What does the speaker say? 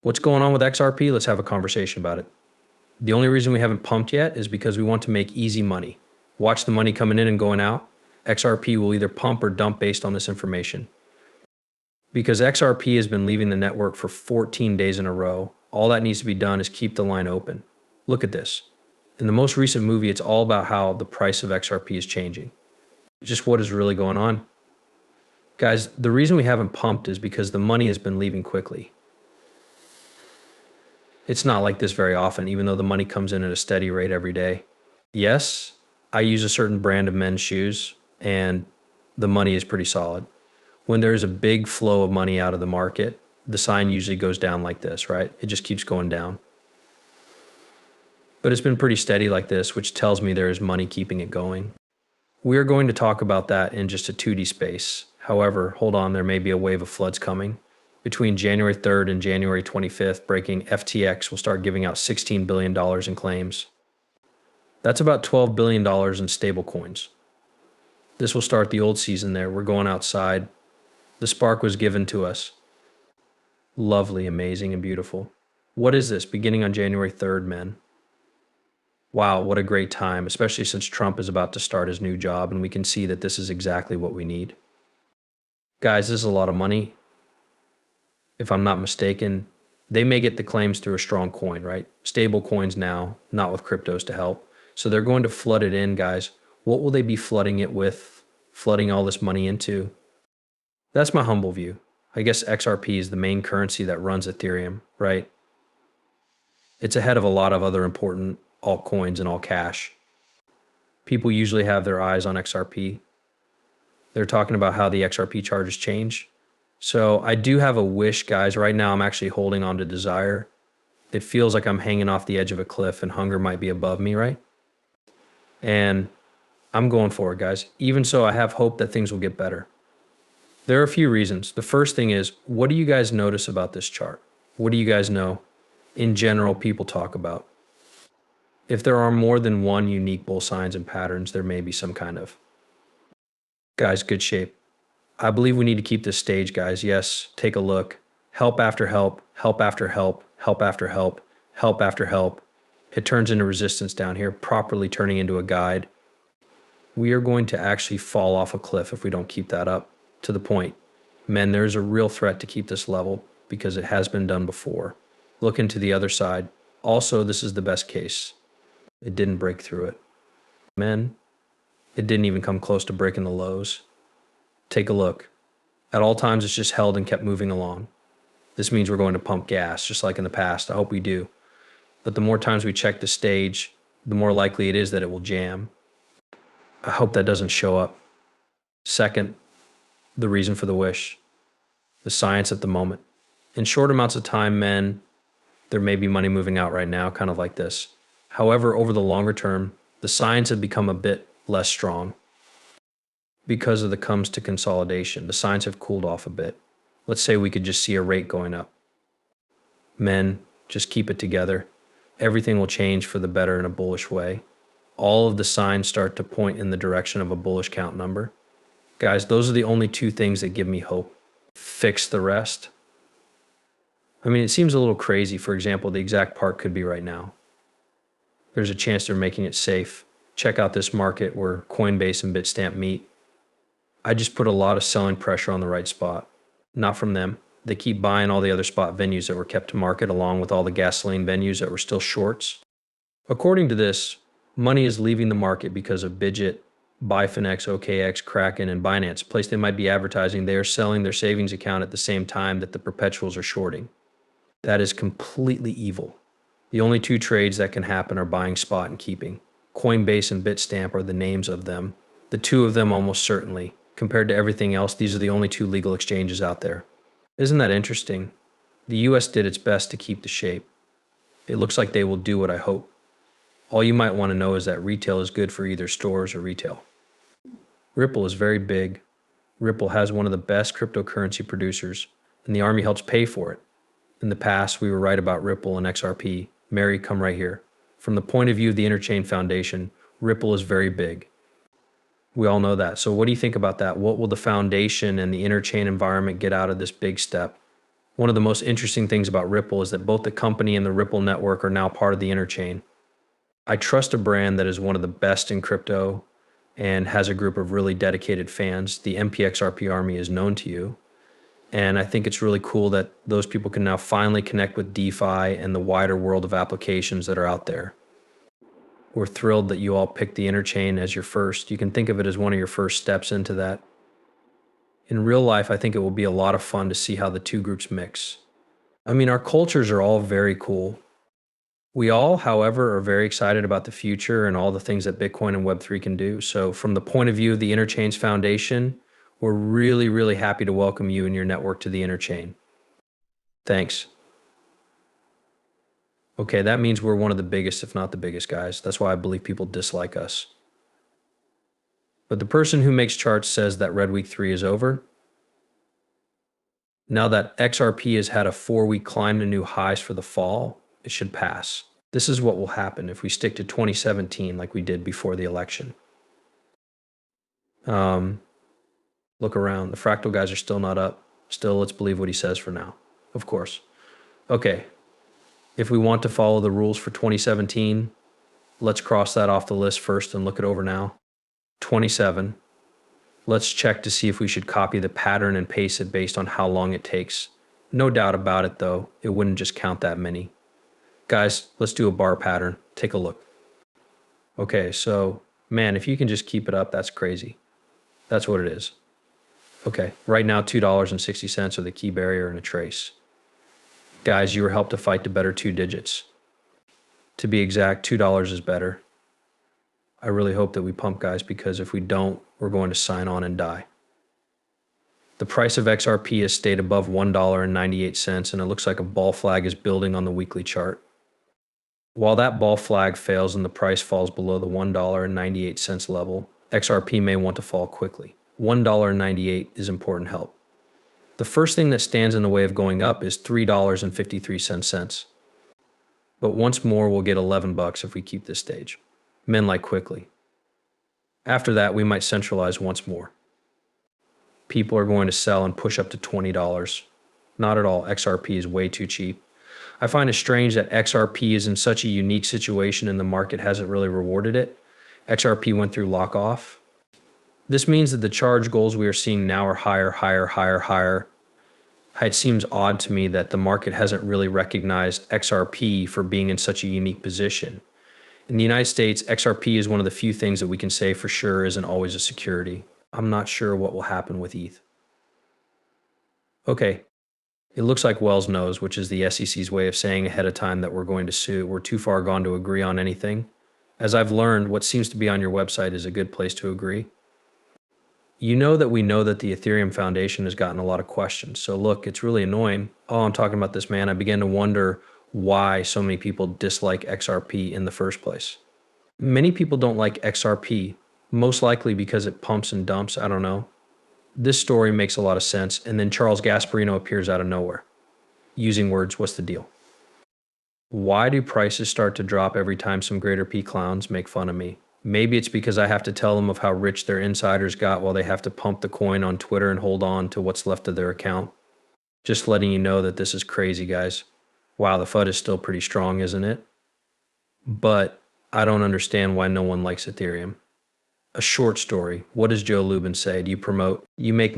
What's going on with XRP? Let's have a conversation about it. The only reason we haven't pumped yet is because we want to make easy money. Watch the money coming in and going out. XRP will either pump or dump based on this information. Because XRP has been leaving the network for 14 days in a row, all that needs to be done is keep the line open. Look at this. In the most recent movie, it's all about how the price of XRP is changing. Just what is really going on. Guys, the reason we haven't pumped is because the money has been leaving quickly. It's not like this very often, even though the money comes in at a steady rate every day. Yes, I use a certain brand of men's shoes, and the money is pretty solid. When there's a big flow of money out of the market, the sign usually goes down like this, right? It just keeps going down. But it's been pretty steady like this, which tells me there is money keeping it going. We are going to talk about that in just a 2D space. However, hold on, there may be a wave of floods coming. Between January 3rd and January 25th, breaking FTX will start giving out $16 billion in claims. That's about $12 billion in stable coins. This will start the old season there. We're going outside. The spark was given to us. Lovely, amazing, and beautiful. What is this? Beginning on January 3rd, men. Wow, what a great time, especially since Trump is about to start his new job, and we can see that this is exactly what we need. Guys, this is a lot of money. If I'm not mistaken, they may get the claims through a strong coin, right? Stable coins now, not with cryptos to help. So they're going to flood it in, guys. What will they be flooding it with, flooding all this money into? That's my humble view. I guess XRP is the main currency that runs Ethereum, right? It's ahead of a lot of other important altcoins and all cash. People usually have their eyes on XRP. They're talking about how the XRP charges change. So I do have a wish, guys. Right now, I'm actually holding on to desire. It feels like I'm hanging off the edge of a cliff and hunger might be above me, right? And I'm going for it, guys. Even so, I have hope that things will get better. There are a few reasons. The first thing is, what do you guys notice about this chart? What do you guys know in general people talk about? If there are more than one unique bull signs and patterns, there may be some kind of. Guys, good shape. I believe we need to keep this stage, guys. Yes, take a look. Help after help, help after help, help after help, help after help. It turns into resistance down here, properly turning into a guide. We are going to actually fall off a cliff if we don't keep that up to the point. Men, there's a real threat to keep this level because it has been done before. Look into the other side. Also, this is the best case. It didn't break through it. Men, it didn't even come close to breaking the lows. Take a look. At all times, it's just held and kept moving along. This means we're going to pump gas, just like in the past. I hope we do. But the more times we check the stage, the more likely it is that it will jam. I hope that doesn't show up. Second, the reason for the wish. The science at the moment. In short amounts of time, men, there may be money moving out right now, kind of like this. However, over the longer term, the signs have become a bit less strong. Because of the comes to consolidation, the signs have cooled off a bit. Let's say we could just see a rate going up. Men, just keep it together. Everything will change for the better in a bullish way. All of the signs start to point in the direction of a bullish count number. Guys, those are the only two things that give me hope. Fix the rest. I mean, it seems a little crazy. For example, the exact part could be right now. There's a chance they're making it safe. Check out this market where Coinbase and Bitstamp meet. I just put a lot of selling pressure on the right spot. Not from them. They keep buying all the other spot venues that were kept to market along with all the gasoline venues that were still shorts. According to this, money is leaving the market because of Bidget, Bifinex, OKX, Kraken, and Binance, a place they might be advertising they are selling their savings account at the same time that the perpetuals are shorting. That is completely evil. The only two trades that can happen are buying spot and keeping. Coinbase and Bitstamp are the names of them. The two of them almost certainly. Compared to everything else, these are the only two legal exchanges out there. Isn't that interesting? The US did its best to keep the shape. It looks like they will do what I hope. All you might want to know is that retail is good for either stores or retail. Ripple is very big. Ripple has one of the best cryptocurrency producers, and the army helps pay for it. In the past, we were right about Ripple and XRP. Mary, come right here. From the point of view of the Interchain Foundation, Ripple is very big. We all know that. So what do you think about that? What will the foundation and the interchain environment get out of this big step? One of the most interesting things about Ripple is that both the company and the Ripple network are now part of the interchain. I trust a brand that is one of the best in crypto and has a group of really dedicated fans. The MPXRP army is known to you. And I think it's really cool that those people can now finally connect with DeFi and the wider world of applications that are out there. We're thrilled that you all picked the interchain as your first. You can think of it as one of your first steps into that. In real life, I think it will be a lot of fun to see how the two groups mix. I mean, our cultures are all very cool. We all, however, are very excited about the future and all the things that Bitcoin and Web3 can do. So from the point of view of the Interchain's foundation, we're really, really happy to welcome you and your network to the Interchain. Thanks. Okay, that means we're one of the biggest, if not the biggest, guys. That's why I believe people dislike us. But the person who makes charts says that Red Week 3 is over. Now that XRP has had a 4-week climb to new highs for the fall, it should pass. This is what will happen if we stick to 2017 like we did before the election. Look around. The fractal guys are still not up. Still, let's believe what he says for now. Of course. Okay. If we want to follow the rules for 2017, let's cross that off the list first and look it over now. 27. Let's check to see if we should copy the pattern and paste it based on how long it takes. No doubt about it, though. It wouldn't just count that many. Guys, let's do a bar pattern. Take a look. Okay, so, man, if you can just keep it up, that's crazy. That's what it is. Okay, right now, $2.60 are the key barrier and a trace. Guys, you were helped to fight to better 2 digits. To be exact, $2 is better. I really hope that we pump, guys, because if we don't, we're going to sign on and die. The price of XRP has stayed above $1.98, and it looks like a ball flag is building on the weekly chart. While that ball flag fails and the price falls below the $1.98 level, XRP may want to fall quickly. $1.98 is important help. The first thing that stands in the way of going up is $3.53. But once more, we'll get $11 if we keep this stage. Men like quickly. After that, we might centralize once more. People are going to sell and push up to $20. Not at all. XRP is way too cheap. I find it strange that XRP is in such a unique situation and the market hasn't really rewarded it. XRP went through lock-off. This means that the charge goals we are seeing now are higher, higher, higher, higher. It seems odd to me that the market hasn't really recognized XRP for being in such a unique position. In the United States, XRP is one of the few things that we can say for sure isn't always a security. I'm not sure what will happen with ETH. Okay, it looks like Wells knows, which is the SEC's way of saying ahead of time that we're going to sue. We're too far gone to agree on anything. As I've learned, what seems to be on your website is a good place to agree. You know that we know that the Ethereum Foundation has gotten a lot of questions. So look, it's really annoying. Oh, I'm talking about this, man. I began to wonder why so many people dislike XRP in the first place. Many people don't like XRP, most likely because it pumps and dumps. I don't know. This story makes a lot of sense. And then Charles Gasparino appears out of nowhere, using words, "What's the deal?" Why do prices start to drop every time some greater P clowns make fun of me? Maybe it's because I have to tell them of how rich their insiders got while they have to pump the coin on Twitter and hold on to what's left of their account. Just letting you know that this is crazy, guys. Wow, the FUD is still pretty strong, isn't it? But I don't understand why no one likes Ethereum. A short story. What does Joe Lubin say? Do you promote? You make